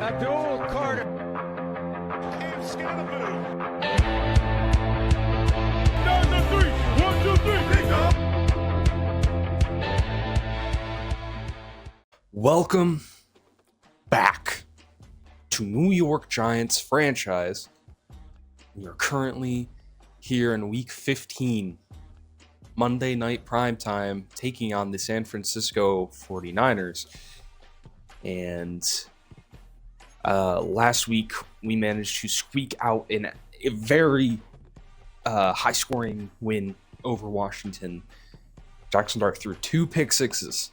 Abdul Carter. Can't scan the move. Down the three. 1, 2, 3. Big dog. Welcome back to New York Giants franchise. We are currently here in week 15, Monday night primetime, taking on the San Francisco 49ers. And last week, we managed to squeak out a very high-scoring win over Washington. Jackson Dart threw 2 pick sixes,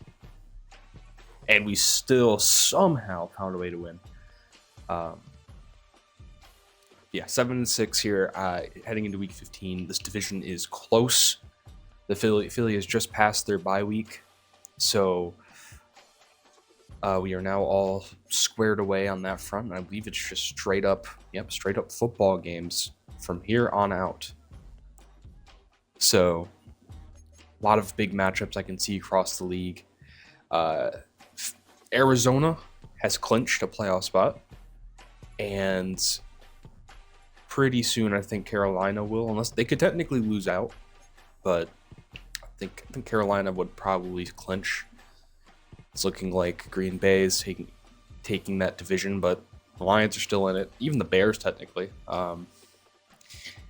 and we still somehow found a way to win. 7-6 here, heading into week 15. This division is close. The Philly has just passed their bye week, so we are now all squared away on that front. I believe it's just straight up football games from here on out. So a lot of big matchups I can see across the league. Arizona has clinched a playoff spot, and pretty soon I think Carolina will, unless they could technically lose out, but I think Carolina would probably clinch. It's looking like Green Bay is taking that division, but the Lions are still in it. Even the Bears, technically.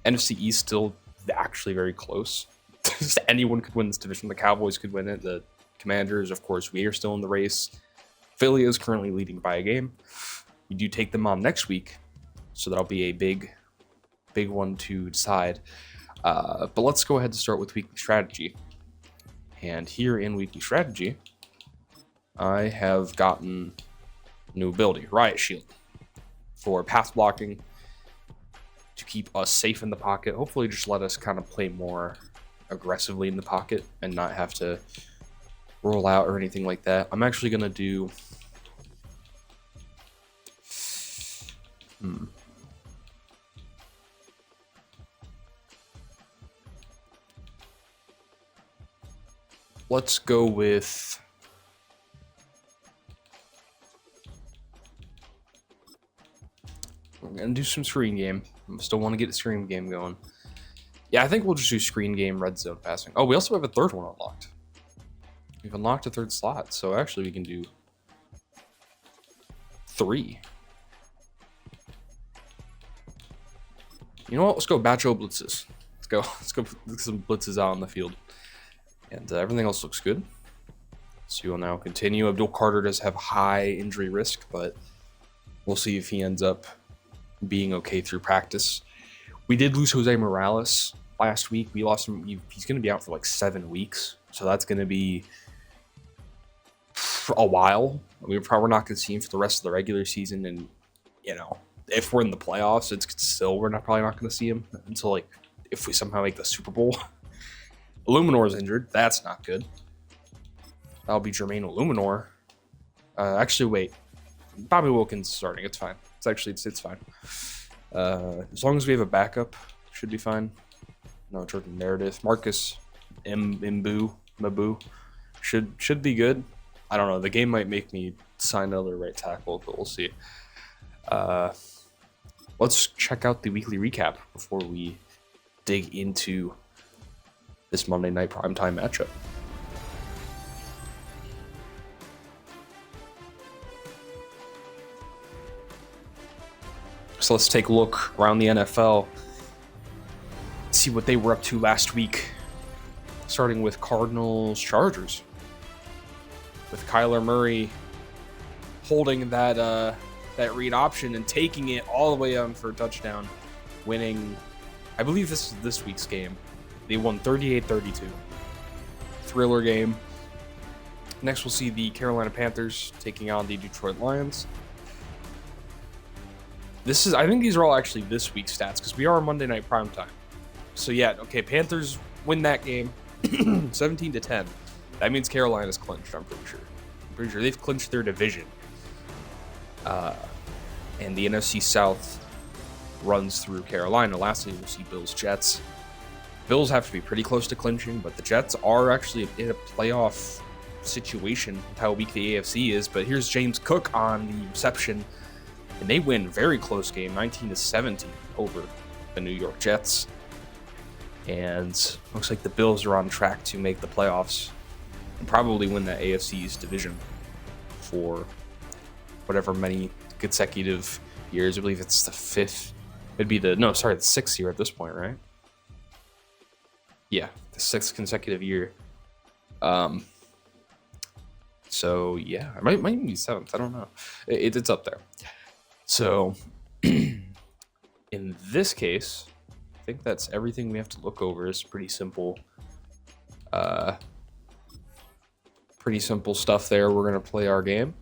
NFC East still actually very close. Anyone could win this division. The Cowboys could win it. The Commanders, of course, we are still in the race. Philly is currently leading by a game. We do take them on next week, so that'll be a big one to decide. But let's go ahead and start with weekly strategy. And here in weekly strategy, I have gotten a new ability, Riot Shield, for pass blocking, to keep us safe in the pocket. Hopefully just let us kind of play more aggressively in the pocket and not have to roll out or anything like that. I'm actually going to do... Let's go with... I'm going to do some screen game. I still want to get the screen game going. Yeah, I think we'll just do screen game, red zone passing. Oh, we also have a third one unlocked. We've unlocked a third slot, so actually we can do 3. You know what? Let's go Bacho blitzes. Let's go get some blitzes out on the field. And everything else looks good. So we'll now continue. Abdul Carter does have high injury risk, but we'll see if he ends up being okay through practice. We did lose Jose Morales last week. We lost him. He's going to be out for like 7 weeks. So that's going to be a while. We're not going to see him for the rest of the regular season. And, you know, if we're in the playoffs, we're probably not going to see him until, like, if we somehow make the Super Bowl. Illuminor's injured. That's not good. That'll be Jermaine Illuminor. Actually, wait. Bobby Wilkins starting. It's fine. It's fine. As long as we have a backup, should be fine. No Jordan Meredith. Marcus Mabu should be good. I don't know. The game might make me sign another right tackle, but we'll see. Let's check out the weekly recap before we dig into this Monday night primetime matchup. So let's take a look around the NFL, see what they were up to last week. Starting with Cardinals-Chargers, with Kyler Murray holding that read option and taking it all the way on for a touchdown, winning. I believe this is this week's game. They won 38-32. Thriller game. Next, we'll see the Carolina Panthers taking on the Detroit Lions. I think these are all actually this week's stats because we are Monday night primetime. So yeah, okay, Panthers win that game 17-10. That means Carolina's clinched, I'm pretty sure. They've clinched their division. And the NFC South runs through Carolina. Lastly, we'll see Bills-Jets. Bills have to be pretty close to clinching, but the Jets are actually in a playoff situation with how weak the AFC is. But here's James Cook on the reception And they win very close game, 19-17 over the New York Jets. And looks like the Bills are on track to make the playoffs and probably win that AFC East division for whatever many consecutive years. I believe it's the fifth. It'd be the sixth year at this point, right? Yeah, the sixth consecutive year. So yeah, it might even be seventh. I don't know. It's up there. So in this case, I think that's everything we have to look over. It's pretty simple. Pretty simple stuff there. We're gonna play our game,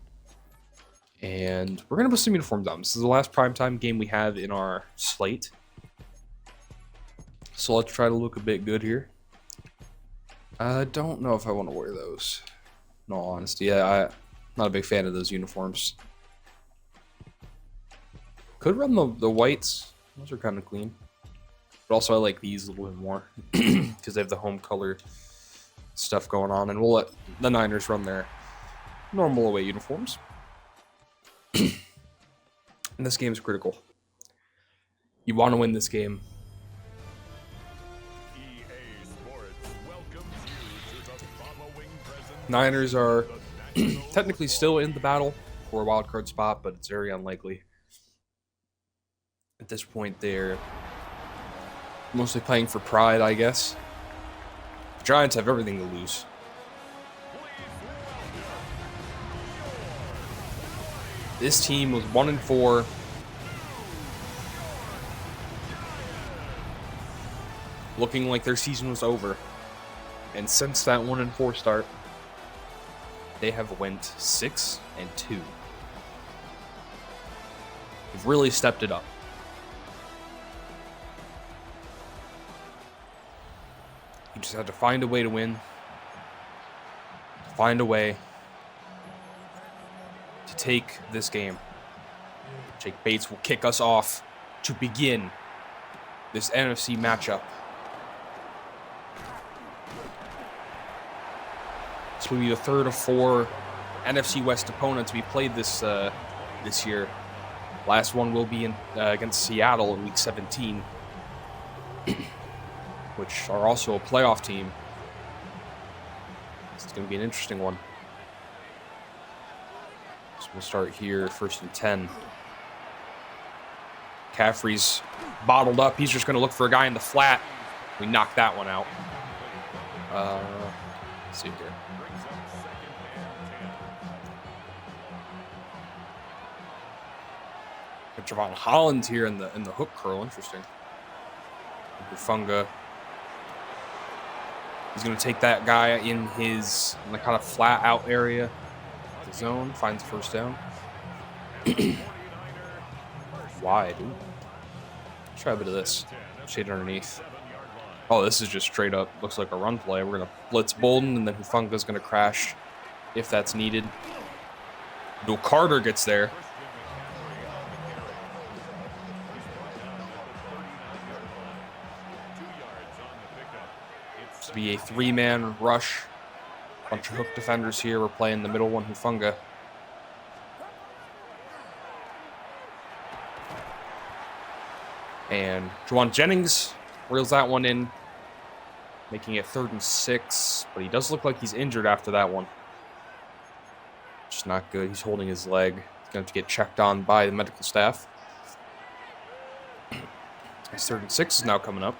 and we're gonna put some uniforms on. This is the last primetime game we have in our slate, so let's try to look a bit good here. I don't know if I want to wear those. In all honesty, I'm not a big fan of those uniforms. Could run the whites. Those are kind of clean. But also I like these a little bit more because they have the home color stuff going on. And we'll let the Niners run their normal away uniforms. And this game is critical. You want to win this game. Niners are technically still in the battle for a wild card spot, but it's very unlikely. At this point, they're mostly playing for pride, I guess. The Giants have everything to lose. This team was 1-4. Looking like their season was over. And since that 1-4 start, they have went 6-2. They've really stepped it up. You just have to find a way to win. Find a way to take this game. Jake Bates will kick us off to begin this NFC matchup. This will be the third of 4 NFC West opponents we played this year. Last one will be against Seattle in Week 17, which are also a playoff team. It's going to be an interesting one. So we'll start here, 1st and 10. Caffrey's bottled up. He's just going to look for a guy in the flat. We knocked that one out. Let's see here. Javon Holland's here in the hook curl. Interesting. Bufunga. He's going to take that guy in the kind of flat out area of the zone. Finds the first down. Wide. Ooh. Try a bit of this. Shade underneath. Oh, this is just straight up. Looks like a run play. We're going to blitz Bolden, and then Bufunga's going to crash if that's needed. Bill Carter gets there. To be a 3-man rush. Bunch of hook defenders here. We're playing the middle one, Bufunga. And Juwan Jennings reels that one in, making it 3rd and 6. But he does look like he's injured after that one. Just not good. He's holding his leg. He's going to have to get checked on by the medical staff. His 3rd and 6 is now coming up.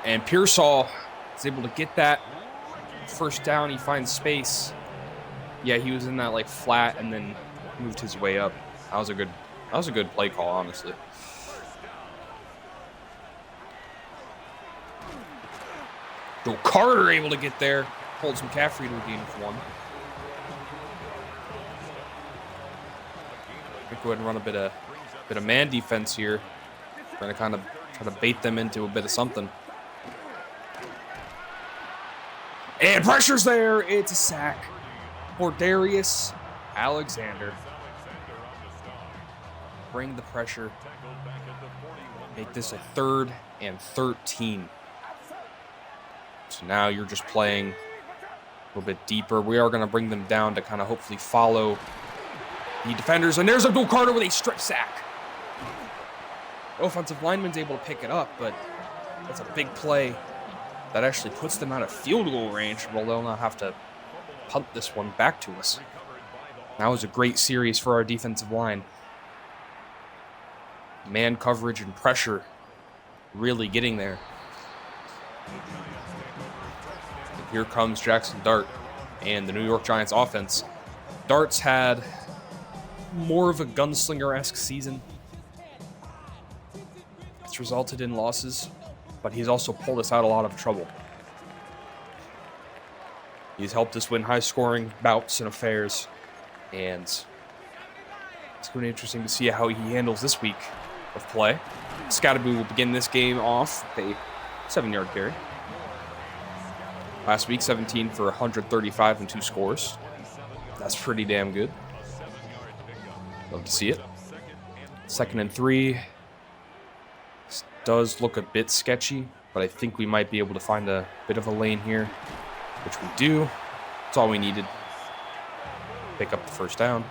And Pearsall is able to get that first down. He finds space. Yeah, he was in that like flat and then moved his way up. That was a good play call, honestly. Joe Carter able to get there. Holds McCaffrey to a gain of 1. Go ahead and run a bit of man defense here. Trying to kind of try to bait them into a bit of something. And pressure's there. It's a sack for Darius Alexander. Bring the pressure. Make this a 3rd and 13. So now you're just playing little bit deeper. We are going to bring them down to kind of hopefully follow the defenders. And there's Abdul Carter with a strip sack. The offensive lineman's able to pick it up, but that's a big play that actually puts them out of field goal range. Well, they'll not have to punt this one back to us. That was a great series for our defensive line. Man coverage and pressure really getting there. And here comes Jackson Dart and the New York Giants offense. Dart's had more of a gunslinger-esque season. It's resulted in losses, but he's also pulled us out a lot of trouble. He's helped us win high-scoring bouts and affairs, and it's going to be interesting to see how he handles this week of play. Scatterby will begin this game off with a 7-yard carry. Last week, 17 for 135 and 2 scores. That's pretty damn good. Love to see it. 2nd and 3. This does look a bit sketchy, but I think we might be able to find a bit of a lane here, which we do. That's all we needed. Pick up the first down.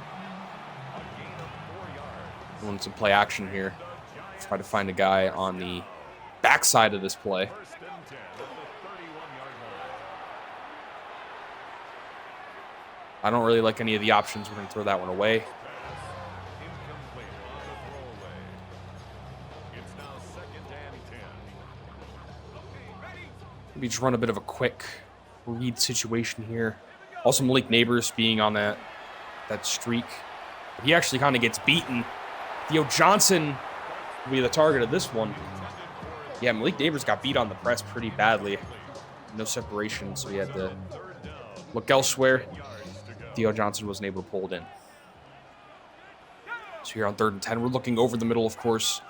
We want some play action here. Try to find a guy on the backside of this play. I don't really like any of the options. We're going to throw that one away. Maybe just run a bit of a quick read situation here. Also, Malik Neighbors being on that streak. He actually kind of gets beaten. Theo Johnson will be the target of this one. Yeah, Malik Neighbors got beat on the press pretty badly. No separation, so he had to look elsewhere. Theo Johnson wasn't able to pull it in. So here on 3rd and 10, we're looking over the middle, of course.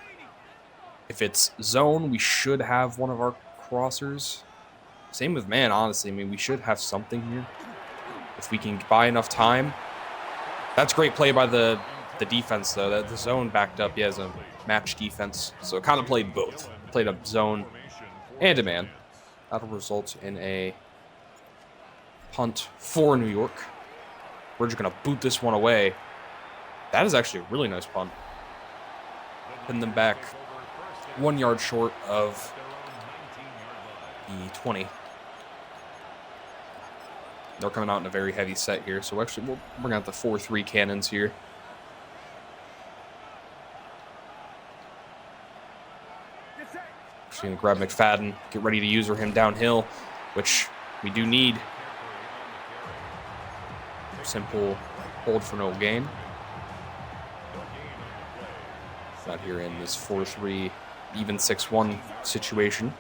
If it's zone, we should have one of our crossers. Same with man, honestly. I mean, we should have something here. If we can buy enough time. That's great play by the defense, though. That the zone backed up. He has a match defense. So it kind of played both. Played a zone and a man. That'll result in a punt for New York. We're just going to boot this one away. That is actually a really nice punt. Pin them back 1 yard short of the 20. They're coming out in a very heavy set here. So actually, we'll bring out the 4-3 cannons here. Actually going to grab McFadden, get ready to user him downhill, which we do need. Simple hold for no gain. Out here in this 4-3, even 6-1 situation.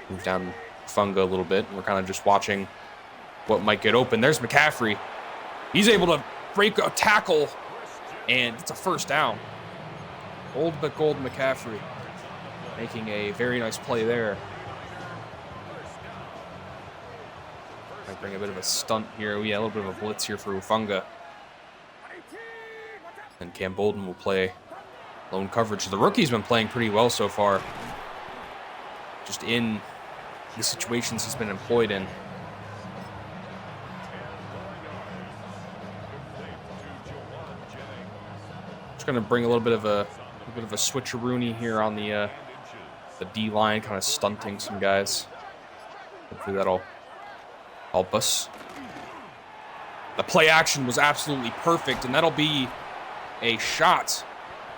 Move down Funga a little bit. We're kind of just watching what might get open. There's McCaffrey. He's able to break a tackle, and it's a first down. Old but gold McCaffrey making a very nice play there. Might bring a bit of a stunt here. Yeah, a little bit of a blitz here for Ufunga. And Cam Bolden will play lone coverage. The rookie's been playing pretty well so far. Just in the situations he's been employed in. Just going to bring a little bit of a switcheroony here on the D line, kind of stunting some guys. Hopefully that'll help us. The play action was absolutely perfect, and that'll be a shot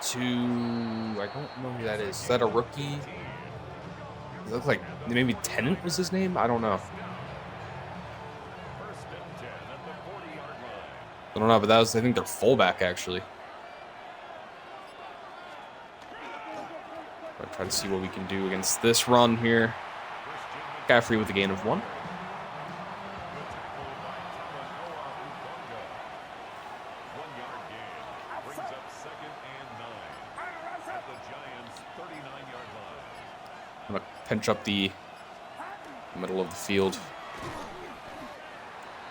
to, I don't know who that is. Is that a rookie? It looks like maybe Tennant was his name? I don't know. I don't know, but that was, I think, their fullback, actually. I'll try to see what we can do against this run here. McCaffrey with a gain of 1. I'm going to pinch up the middle of the field.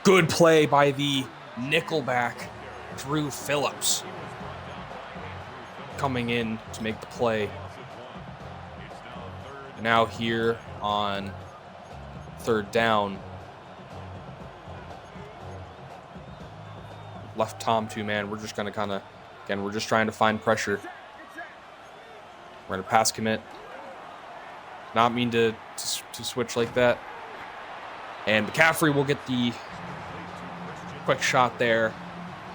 Good play by the nickelback, Drew Phillips. Coming in to make the play. Now here on 3rd down, left Tom to, man. We're just going to kind of, again, we're just trying to find pressure. We're going to pass commit. Not mean to switch like that. And McCaffrey will get the quick shot there.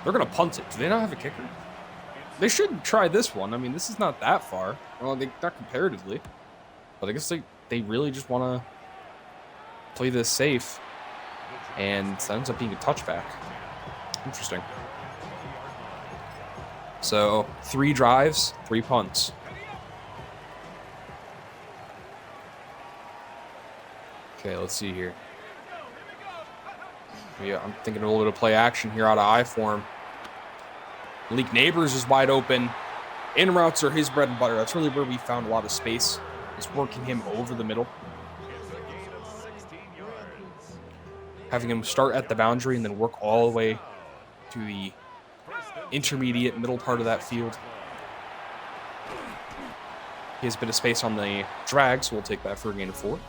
They're going to punt it. Do they not have a kicker? They should try this one. I mean, this is not that far. Well, not comparatively. But I guess they really just want to play this safe. And it ends up being a touchback. Interesting. So, 3 drives, 3 punts. Okay, let's see here. Yeah, I'm thinking a little bit of play action here out of I form. Malik Neighbors is wide open. In routes are his bread and butter. That's really where we found a lot of space. Is working him over the middle. Having him start at the boundary and then work all the way to the intermediate middle part of that field. He has a bit of space on the drag, so we'll take that for a gain of 4.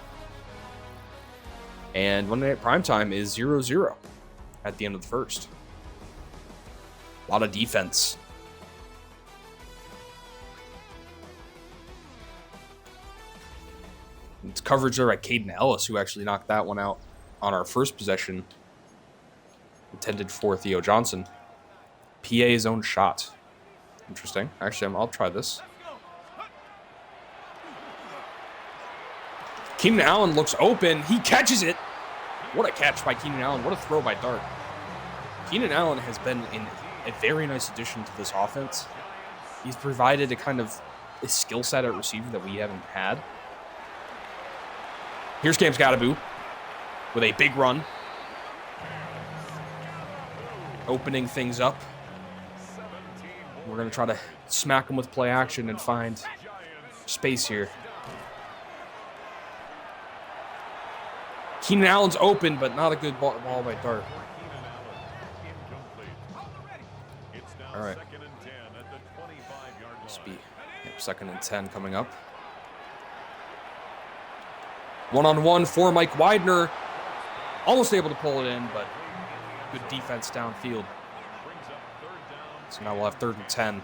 And Monday Night Primetime is 0-0 at the end of the first. A lot of defense. It's coverage there by Caden Ellis, who actually knocked that one out on our first possession. Intended for Theo Johnson. PA's own shot. Interesting. Actually, I'll try this. Keenan Allen looks open. He catches it. What a catch by Keenan Allen. What a throw by Dart. Keenan Allen has been a very nice addition to this offense. He's provided a kind of a skill set at receiver that we haven't had. Here's Cam Scattaboo with a big run. Opening things up. We're going to try to smack him with play action and find space here. Keenan Allen's open, but not a good ball by Dart. All right. Must be 2nd and 10 coming up. One-on-one for Mike Widener. Almost able to pull it in, but good defense downfield. So now we'll have 3rd and 10.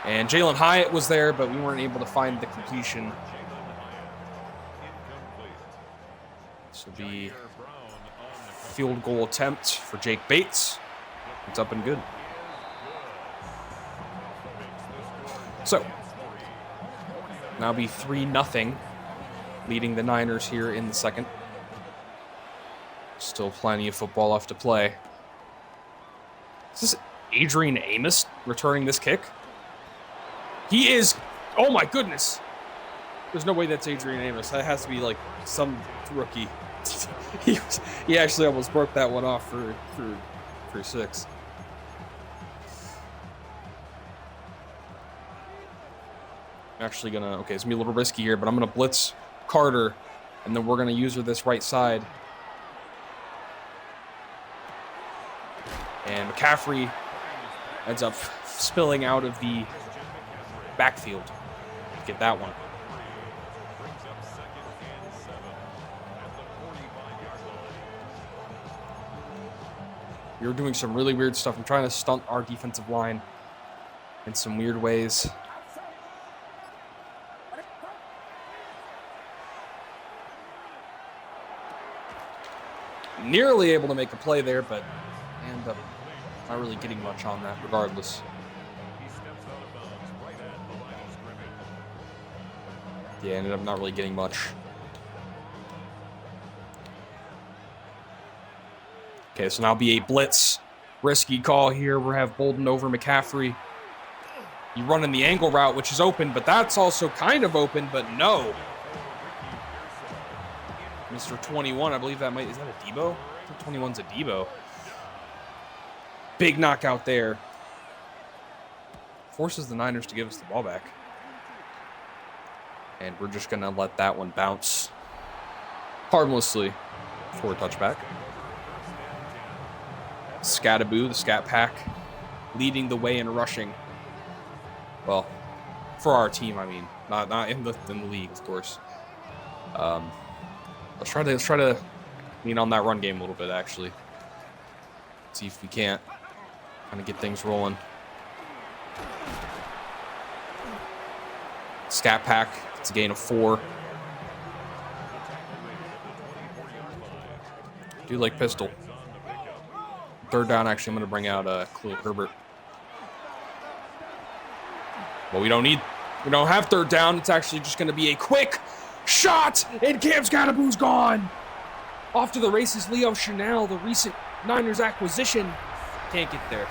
And Jalen Hyatt was there, but we weren't able to find the completion. This will be field goal attempt for Jake Bates. It's up and good. So, now be 3-0, leading the Niners here in the second. Still plenty of football left to play. Is this Adrian Amos returning this kick? He is, oh my goodness. There's no way that's Adrian Amos. That has to be like some rookie. he actually almost broke that one off for 6. I'm actually gonna, okay, it's gonna be a little risky here, but I'm gonna blitz Carter, and then we're gonna use her this right side. And McCaffrey ends up spilling out of the backfield. Get that one. We were doing some really weird stuff. I'm trying to stunt our defensive line in some weird ways. Nearly able to make a play there, but end up not really getting much on that regardless. Yeah, ended up not really getting much. Okay, so now be a blitz. Risky call here. We have Bolden over McCaffrey. You run in the angle route, which is open, but that's also kind of open, but no. Mr. 21, I believe that might, is that a Debo? I think 21's a Debo. Big knockout there. Forces the Niners to give us the ball back. And we're just going to let that one bounce harmlessly for a touchback. Scattaboo, the Scat Pack, leading the way in rushing. Well, for our team, I mean. Not in the league, of course. Let's try to lean on that run game a little bit, actually. See if we can't kind of get things rolling. Scat pack. It's a gain of 4. Do like pistol. Third down, actually, I'm going to bring out Khalil Herbert. Well, we don't have third down. It's actually just going to be a quick shot, and Cam Scadaboo's gone. Off to the races, Leo Chanel, the recent Niners acquisition. Can't get there.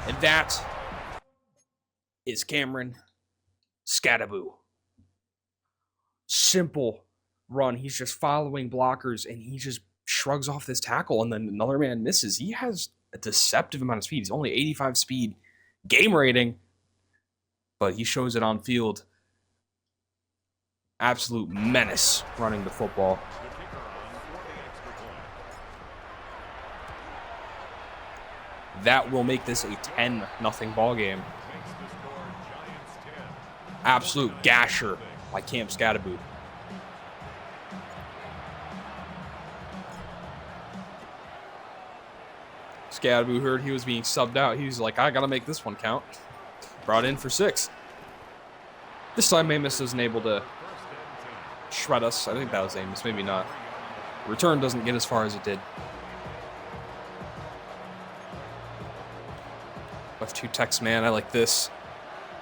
And that is Cameron Scadaboo. Simple run. He's just following blockers, and he just shrugs off this tackle, and then another man misses. He has a deceptive amount of speed. He's only 85 speed game rating, but he shows it on field. Absolute menace running the football. That will make this a 10-0 ball game. Absolute gasher by Cam Scadaboo. Scadaboo heard he was being subbed out. He was like, I gotta make this one count. Brought in for 6. This time Amos isn't able to shred us. I think that was Amos, maybe not. Return doesn't get as far as it did. F2 text man, I like this.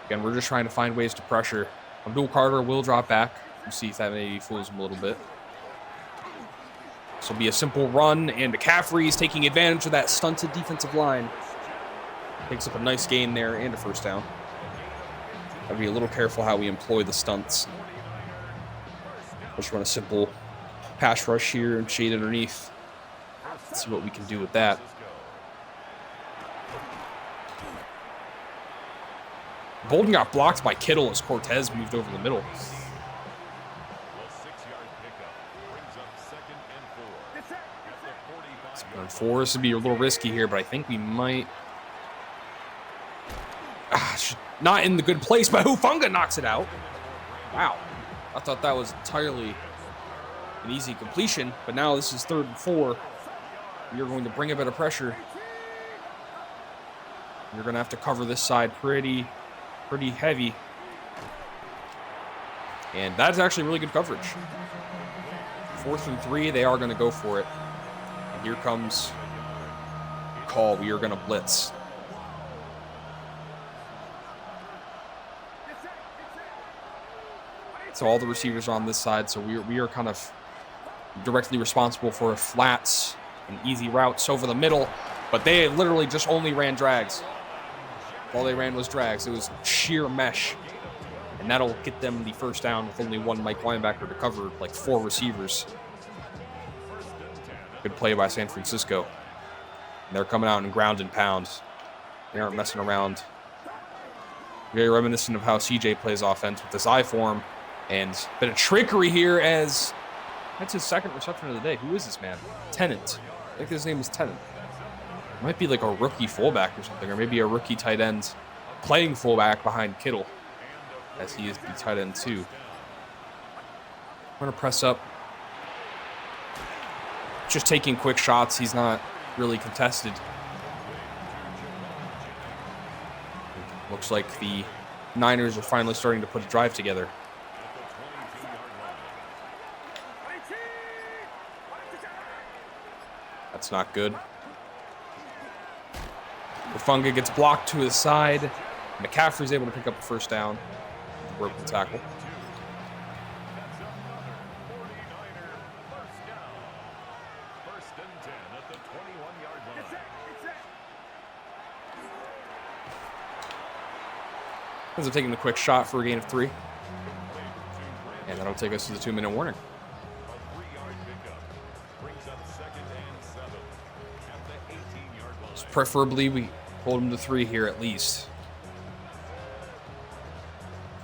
Again, we're just trying to find ways to pressure. Abdul Carter will drop back. You see if that maybe fools him a little bit. This will be a simple run, and McCaffrey is taking advantage of that stunted defensive line. Takes up a nice gain there and a first down. Gotta be a little careful how we employ the stunts. Let's run a simple pass rush here and shade underneath. Let's see what we can do with that. Bolden got blocked by Kittle as Cortez moved over the middle. Four. This would be a little risky here, but I think we might. Not in the good place, but Hufanga knocks it out. Wow. I thought that was entirely an easy completion, but now this is 3rd and 4. You're going to bring a bit of pressure. You're going to have to cover this side pretty heavy. And that's actually really good coverage. 4th and 3, they are going to go for it. And here comes the call. We are going to blitz. So all the receivers are on this side, so we are kind of directly responsible for flats and easy routes over the middle, but they literally just only ran drags. All they ran was drags. It was sheer mesh, and that'll get them the first down with only one Mike linebacker to cover like 4 receivers. Good play by San Francisco. And they're coming out in ground and pound. They aren't messing around. Very reminiscent of how CJ plays offense with this I form. And a bit of trickery here as that's his 2nd reception of the day. Who is this man? Tennant. I think his name is Tennant. Might be like a rookie fullback or something, or maybe a rookie tight end playing fullback behind Kittle, as he is the tight end too. I'm going to press up. Just taking quick shots. He's not really contested. Looks like the Niners are finally starting to put a drive together. That's not good. Hufanga gets blocked to his side. McCaffrey's able to pick up the first down. Broke the tackle. Ends up taking the quick shot for a gain of 3. And that'll take us to the 2-minute warning. So preferably we hold them to 3 here at least.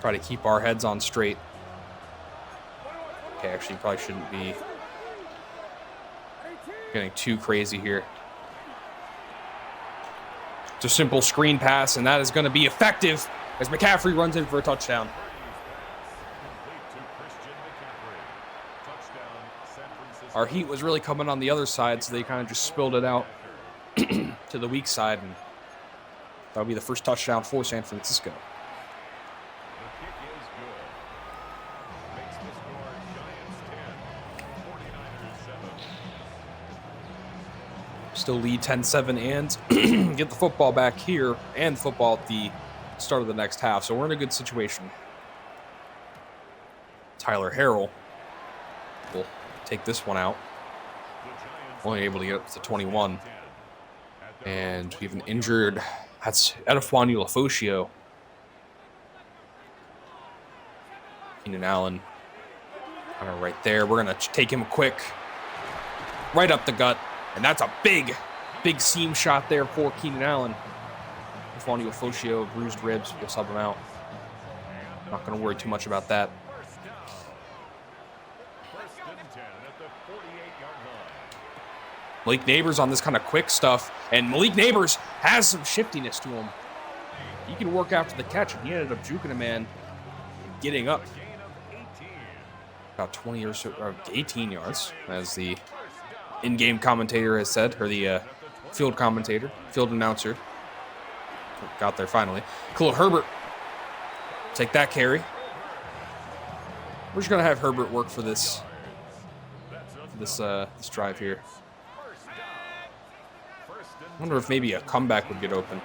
Try to keep our heads on straight. Okay, actually probably shouldn't be getting too crazy here. It's a simple screen pass, and that is going to be effective as McCaffrey runs in for a touchdown. our heat was really coming on the other side, so they kind of just spilled it out to the weak side, and that'll be the first touchdown for San Francisco. Still lead 10-7 and get the football back here and football at the start of the next half. So we're in a good situation. Tyler Harrell will take this one out. Only able to get up to 21. And we have an injured, that's Edifwani Lafosio. Keenan Allen kind of right there. We're going to take him quick. Right up the gut. And that's a big seam shot there for Keenan Allen. Edifwani Lafosio, bruised ribs. We'll sub him out. Not going to worry too much about that. Malik Neighbors on this kind of quick stuff, and Malik Neighbors has some shiftiness to him. He can work after the catch, and he ended up juking a man and getting up about 20 or so, or 18 yards, as the in-game commentator has said, or the field announcer. Got there finally. Khalil Herbert, take that carry. We're just gonna have Herbert work for this drive here. I wonder if maybe a comeback would get open,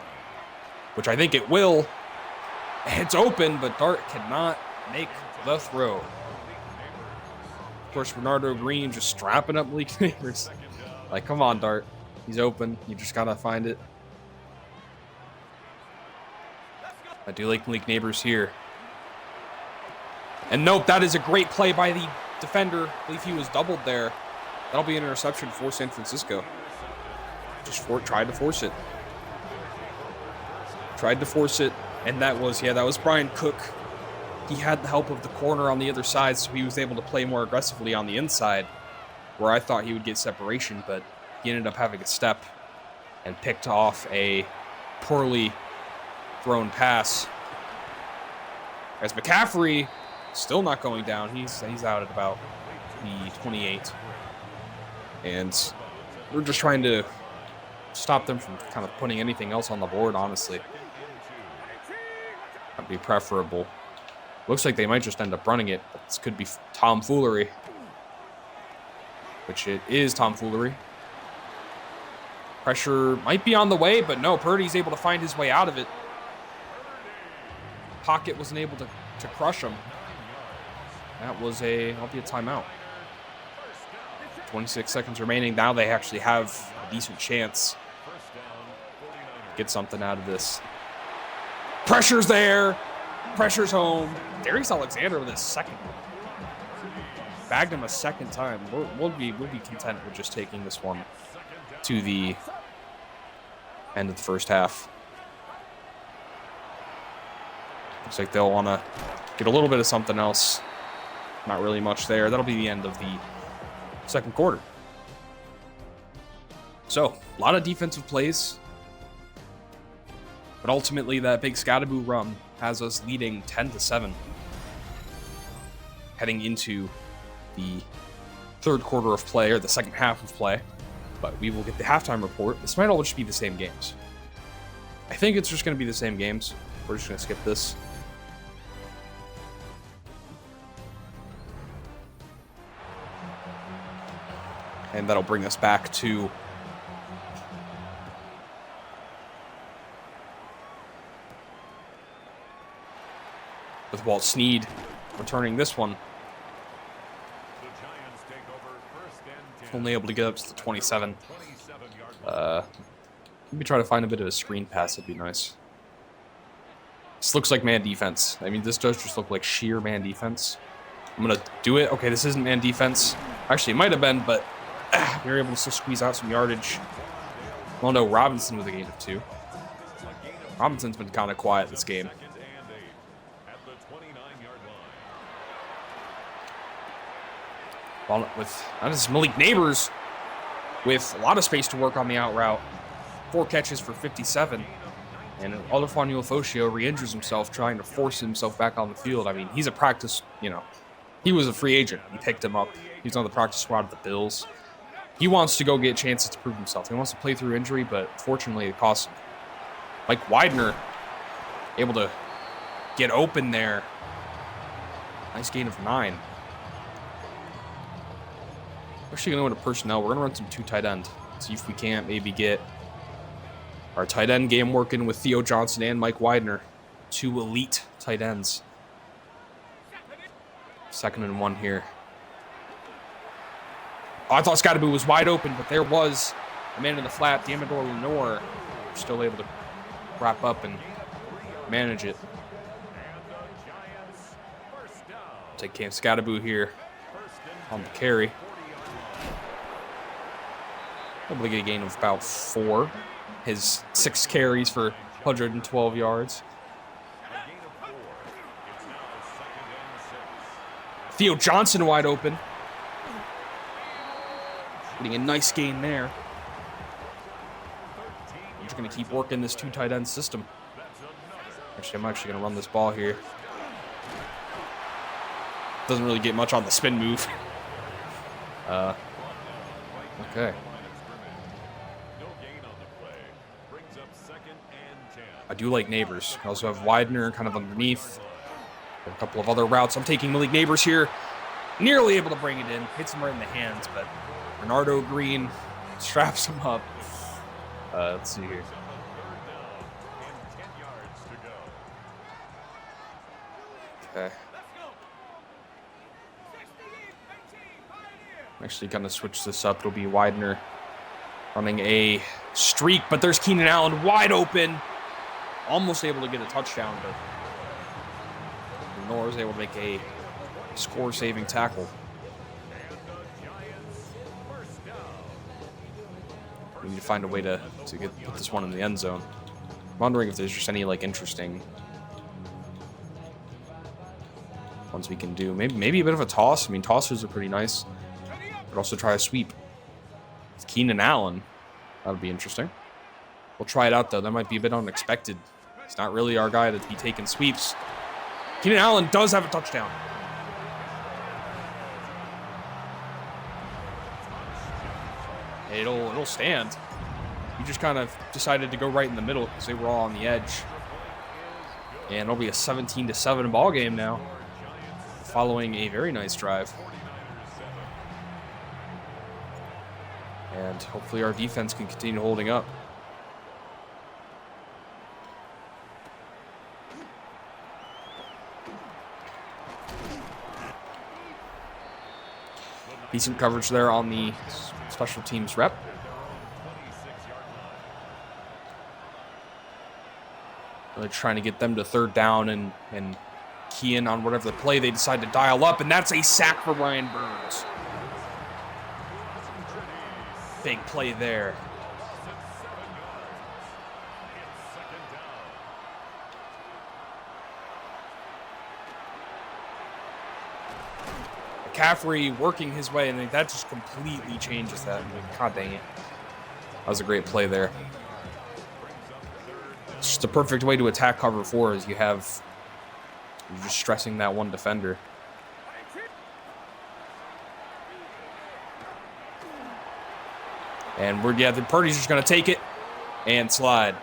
which I think it will. It's open, but Dart cannot make the throw. Of course, Bernardo Green just strapping up Malik Neighbors. Like, come on, Dart. He's open. You just gotta find it. I do like Malik Neighbors here. And nope, that is a great play by the defender. I believe he was doubled there. That'll be an interception for San Francisco. Tried to force it. And that was Brian Cook. He had the help of the corner on the other side, so he was able to play more aggressively on the inside, where I thought he would get separation, but he ended up having a step and picked off a poorly thrown pass. As McCaffrey still not going down, he's out at about the 28. And we're just trying to stop them from kind of putting anything else on the board, honestly. That'd be preferable. Looks like they might just end up running it. This could be tomfoolery. Which it is tomfoolery. Pressure might be on the way, but no, Purdy's able to find his way out of it. Pocket wasn't able to crush him. That'll be a timeout. 26 seconds remaining. Now they actually have a decent chance. Get something out of this. Pressure's there. Pressure's home. Darius Alexander with his second one. Bagged him a second time. We'll be content with just taking this one to the end of the first half. Looks like they'll want to get a little bit of something else. Not really much there. That'll be the end of the second quarter. So, a lot of defensive plays. But ultimately, that big Scattaboo run has us leading 10-7. Heading into the third quarter of play, or the second half of play. But we will get the halftime report. This might all just be the same games. I think it's just going to be the same games. We're just going to skip this. And that'll bring us back to with Walt Snead returning this one. Only able to get up to the 27. Maybe try to find a bit of a screen pass. It'd be nice. This looks like man defense. I mean, this does just look like sheer man defense. I'm going to do it. Okay, this isn't man defense. Actually, it might have been, but we were able to still squeeze out some yardage. Well, no, Robinson with a gain of 2. Robinson's been kind of quiet this game. Well, that is Malik Neighbors with a lot of space to work on the out route. 4 catches for 57. And Olufemi Lafosio re-injures himself trying to force himself back on the field. I mean, he's a practice He was a free agent. We picked him up. He's on the practice squad of the Bills. He wants to go get chances to prove himself. He wants to play through injury, but fortunately it cost him. Mike Widener able to get open there. Nice gain of 9. Actually going to go into personnel. We're going to run some 2 tight end. See if we can't maybe get our tight end game working with Theo Johnson and Mike Widener. 2 elite tight ends. 2nd and 1 here. Oh, I thought Scottaboo was wide open, but there was a man in the flat, Diamador Lenore, still able to wrap up and manage it. Take Cam Scottaboo here on the carry. Able to get a gain of about 4. His 6 carries for 112 yards. Theo Johnson wide open. Getting a nice gain there. I'm just going to keep working this 2 tight end system. Actually, I'm actually going to run this ball here. Doesn't really get much on the spin move. Okay. I do like Neighbors. I also have Widener kind of underneath. A couple of other routes. I'm taking Malik Neighbors here. Nearly able to bring it in. Hits him right in the hands, but Bernardo Green straps him up. Let's see here. Okay. I'm actually going to switch this up. It'll be Widener running a streak, but there's Keenan Allen wide open. Almost able to get a touchdown, but Lenore is able to make a score-saving tackle. We need to find a way to put this one in the end zone. I'm wondering if there's just any interesting ones we can do. Maybe a bit of a toss. I mean, tossers are pretty nice. Could also try a sweep. With Keenan Allen, that would be interesting. We'll try it out though. That might be a bit unexpected. He's not really our guy to be taking sweeps. Keenan Allen does have a touchdown. It'll stand. He just kind of decided to go right in the middle because they were all on the edge. And it'll be a 17-7 ball game now, following a very nice drive. And hopefully our defense can continue holding up. Decent coverage there on the special teams rep. Really trying to get them to 3rd down and key in on whatever the play they decide to dial up, and that's a sack for Ryan Burns. Big play there. McCaffrey working his way, and that just completely changes that. God dang it. That was a great play there. It's just the perfect way to attack cover 4 is you're just stressing that one defender. And the Purdy's just going to take it and slide.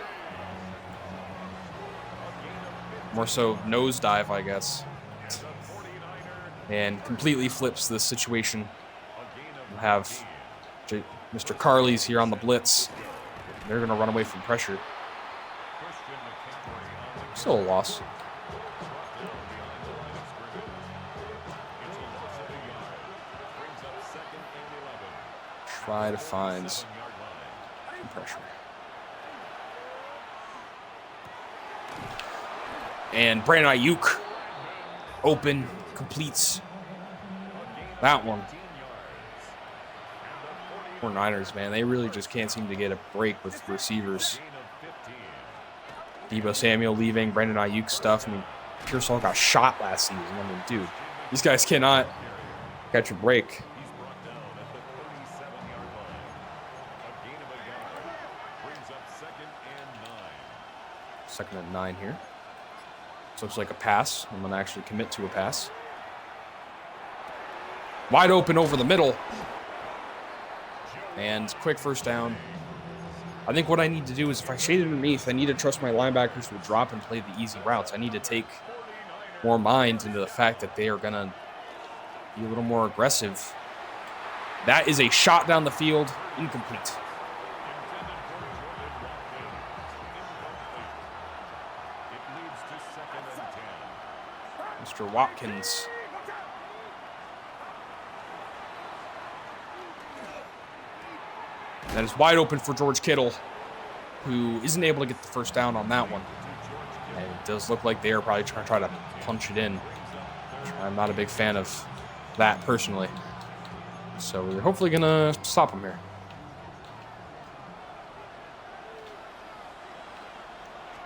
More so nosedive, I guess. And completely flips the situation. We'll have Mr. Carley's here on the blitz. They're going to run away from pressure. Still a loss. Try to find some pressure. And Brandon Ayuk open, completes that one. Poor Niners, man. They really just can't seem to get a break with receivers. Deebo Samuel leaving, Brandon Ayuk stuff. I mean, Pearsall got shot last season. I mean, dude, these guys cannot catch a break. Second and 9 here. So it's like a pass. I'm going to actually commit to a pass. Wide open over the middle. And quick first down. I think what I need to do is if I shade it underneath, I need to trust my linebackers to drop and play the easy routes. I need to take more mind into the fact that they are going to be a little more aggressive. That is a shot down the field. Incomplete. Mr. Watkins. That is wide open for George Kittle, who isn't able to get the first down on that one. And it does look like they are probably trying to punch it in. I'm not a big fan of that personally. So we're hopefully going to stop him here.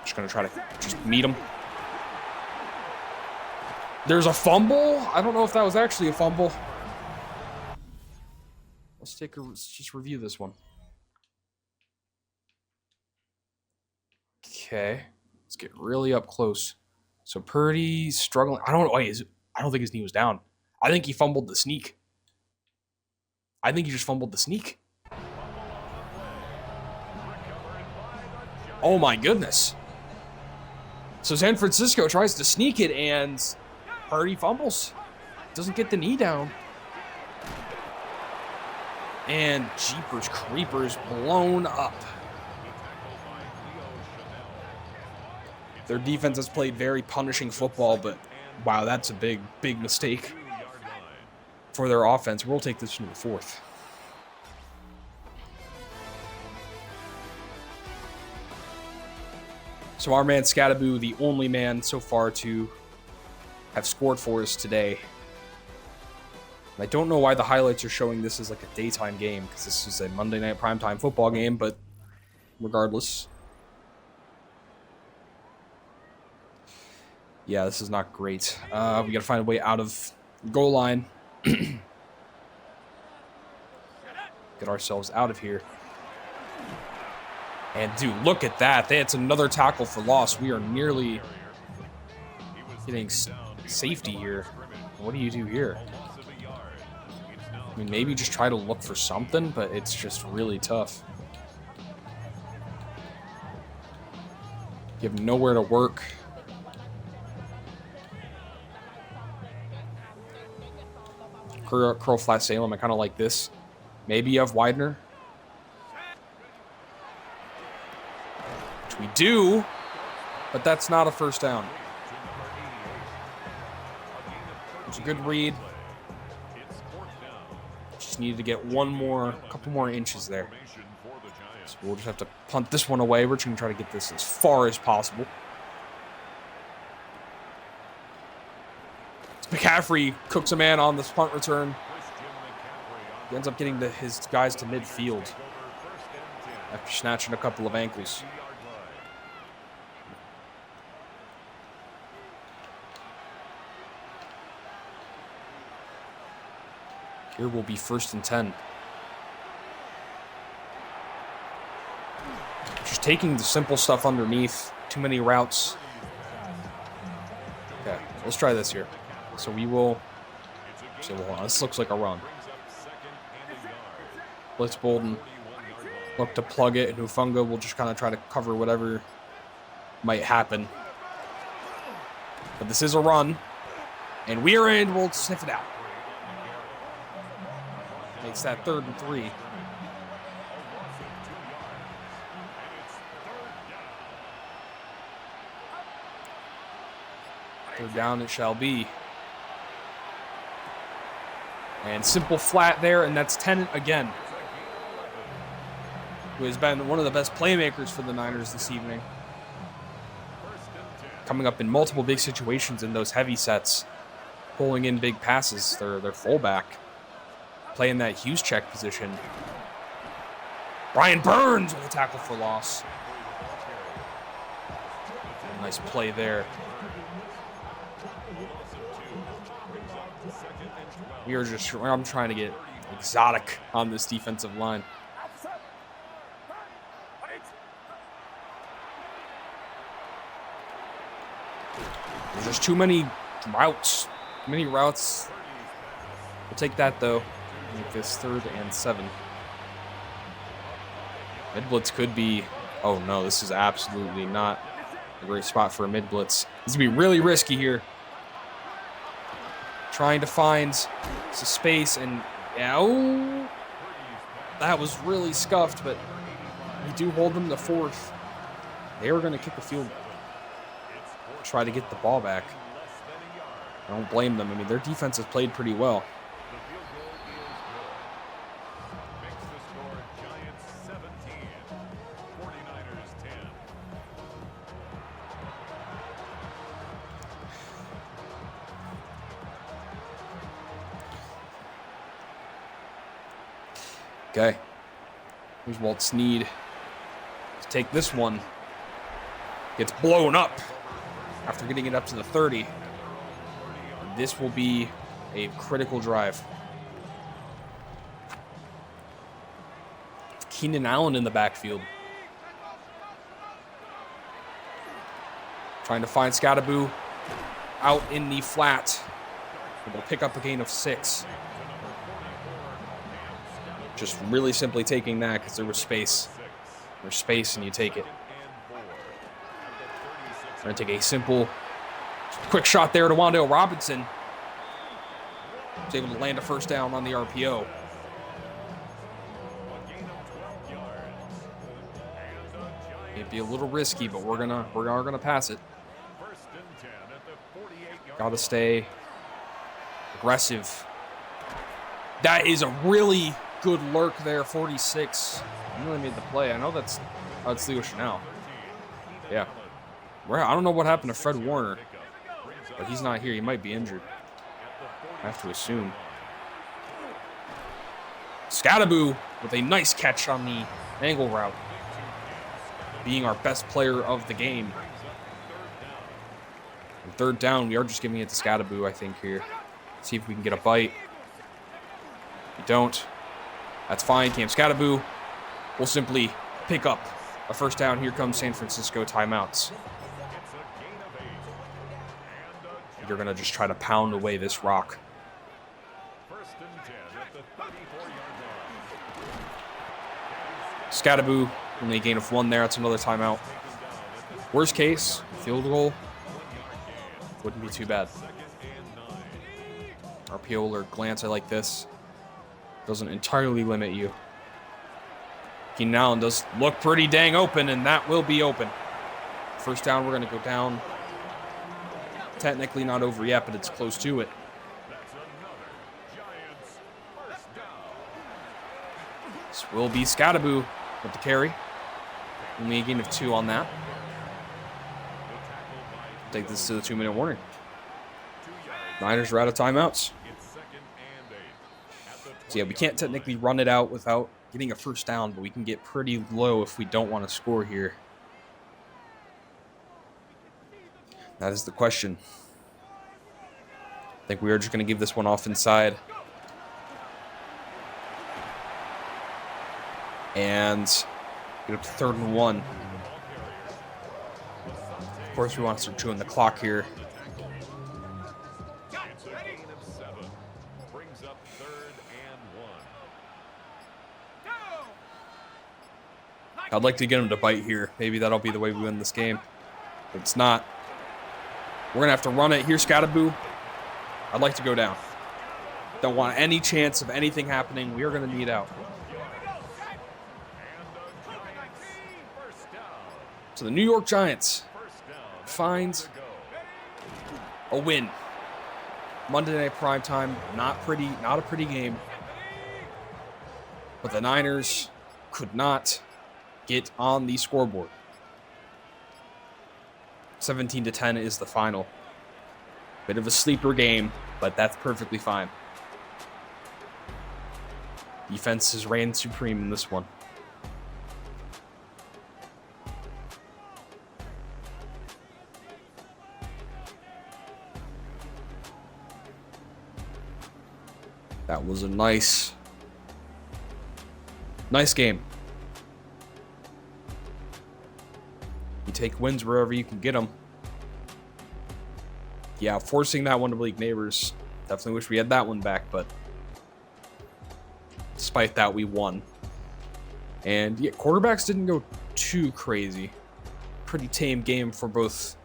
Just going to try to just meet him. There's a fumble. I don't know if that was actually a fumble. Let's just review this one. Okay, let's get really up close. So Purdy's struggling. I don't think his knee was down. I think he fumbled the sneak. I think he just fumbled the sneak. Oh my goodness. So San Francisco tries to sneak it and Purdy fumbles. Doesn't get the knee down. And jeepers creepers, blown up. Their defense has played very punishing football, but wow, that's a big, big mistake for their offense. We'll take this into the fourth. So our man Scattaboo, the only man so far to have scored for us today. And I don't know why the highlights are showing this as like a daytime game, because this is a Monday night primetime football game, but regardless. Yeah, this is not great. We got to find a way out of goal line. Get ourselves out of here. And dude, look at that. That's another tackle for loss. We are nearly getting safety here. What do you do here? I mean, maybe just try to look for something, but it's just really tough. You have nowhere to work. Curl flat Salem, I kind of like this. Maybe you have Widener. Which we do, but that's not a first down. It's a good read. Just needed to get a couple more inches there. So we'll just have to punt this one away. We're just going to try to get this as far as possible. McCaffrey cooks a man on this punt return. He ends up getting his guys to midfield after snatching a couple of ankles. Here will be 1st and 10. Just taking the simple stuff underneath. Too many routes. Okay, let's try this here. So we will say, well, this looks like a run. Blitz Bolden. Look to plug it, and Hufanga will just kind of try to cover whatever might happen. But this is a run. And we are in. We'll sniff it out. Makes that 3rd and 3. Third down it shall be. And simple flat there, and that's Tennant again, who has been one of the best playmakers for the Niners this evening. Coming up in multiple big situations in those heavy sets, pulling in big passes. Their fullback, playing that Hughes check position. Brian Burns with a tackle for loss. Nice play there. I'm trying to get exotic on this defensive line. There's just too many routes. Too many routes. We'll take that, though. Make this 3rd and 7. Mid-blitz could be... Oh, no, this is absolutely not a great spot for a mid-blitz. This is going to be really risky here. Trying to find some space, and... Yeah, oh, that was really scuffed, but we do hold them to 4th. They were going to kick the field goal. Try to get the ball back. I don't blame them. I mean, their defense has played pretty well. Okay. Here's Walt Sneed to take this one. Gets blown up after getting it up to the 30. This will be a critical drive. Keenan Allen in the backfield. Trying to find Scattaboo out in the flat. Able to pick up a gain of 6. Just really simply taking that because there was space. There's space and you take it. We're going to take a simple, quick shot there to Wandale Robinson. Was able to land a first down on the RPO. It'd be a little risky, but we're gonna pass it. Got to stay aggressive. That is a really good lurk there, 46. He really made the play. I know that's Leo Chanel. Yeah. I don't know what happened to Fred Warner, but he's not here. He might be injured. I have to assume. Scattaboo with a nice catch on the angle route. Being our best player of the game. And 3rd down, we are just giving it to Scattaboo, I think, here. See if we can get a bite. We don't. That's fine. Cam Scattaboo will simply pick up a first down. Here comes San Francisco timeouts. You're going to just try to pound away this rock. Scattaboo, only a gain of 1 there. That's another timeout. Worst case, field goal wouldn't be too bad. RPO or glance, I like this. Doesn't entirely limit you. Keenan Allen does look pretty dang open, and that will be open. First down, we're going to go down. Technically not over yet, but it's close to it. This will be Scattaboo with the carry. Only a gain of 2 on that. Take this to the 2-minute warning. Niners are out of timeouts. So yeah, we can't technically run it out without getting a first down, but we can get pretty low if we don't want to score here. That is the question. I think we are just going to give this one off inside. And get up to 3rd and 1. Of course, we want to start chewing the clock here. I'd like to get him to bite here. Maybe that'll be the way we win this game. But it's not. We're going to have to run it. Here's Scattaboo. I'd like to go down. Don't want any chance of anything happening. We are going to need out. So the New York Giants find a win. Monday Night Primetime, not a pretty game. But the Niners could not get on the scoreboard. 17-10 is the final. Bit of a sleeper game, but that's perfectly fine. Defense has reigned supreme in this one. That was a nice game. You take wins wherever you can get them. Yeah, forcing that one to Bleak Neighbors. Definitely wish we had that one back, but despite that, we won. And yeah, quarterbacks didn't go too crazy. Pretty tame game for both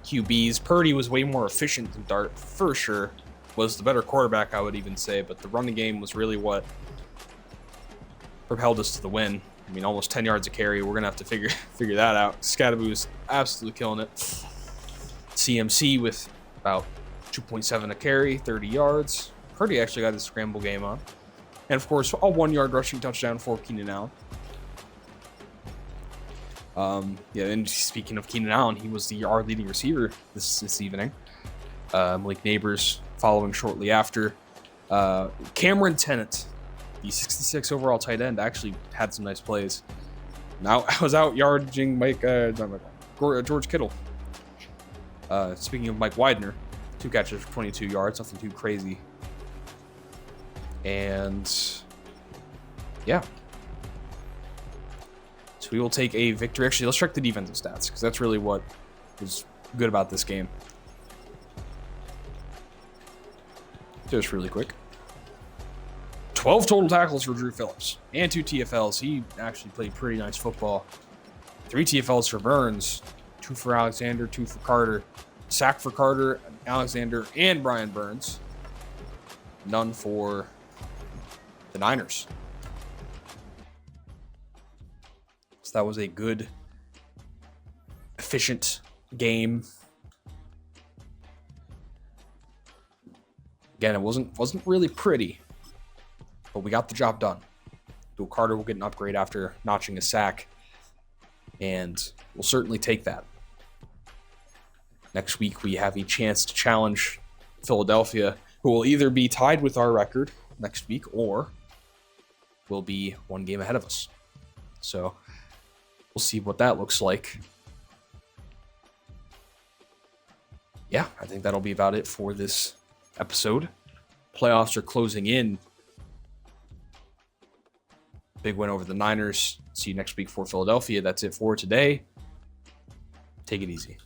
QBs. Purdy was way more efficient than Dart, for sure. Was the better quarterback, I would even say, but the running game was really what propelled us to the win. I mean, almost 10 yards a carry. We're gonna have to figure that out. Scattaboo's absolutely killing it. CMC with about 2.7 a carry, 30 yards. Purdy actually got his scramble game on. And of course, a 1-yard rushing touchdown for Keenan Allen. Yeah, and speaking of Keenan Allen, he was our leading receiver this evening. Malik Neighbors following shortly after. Cameron Tennant, the 66 overall tight end, actually had some nice plays. Now I was out yarding George Kittle. Speaking of Mike Widener, 2 catches for 22 yards, nothing too crazy. And yeah. So we will take a victory. Actually, let's check the defensive stats, because that's really what was good about this game. Just really quick. 12 total tackles for Drew Phillips and 2 TFLs. He actually played pretty nice football. 3 TFLs for Burns, 2 for Alexander, 2 for Carter. Sack for Carter, Alexander, and Brian Burns. None for the Niners. So that was a good, efficient game. Again, it wasn't really pretty, but we got the job done. Dual Carter will get an upgrade after notching a sack, and we'll certainly take that. Next week, we have a chance to challenge Philadelphia, who will either be tied with our record next week or will be 1 game ahead of us. So we'll see what that looks like. Yeah, I think that'll be about it for this episode. Playoffs are closing in. Big win over the Niners. See you next week for Philadelphia. That's it for today. Take it easy.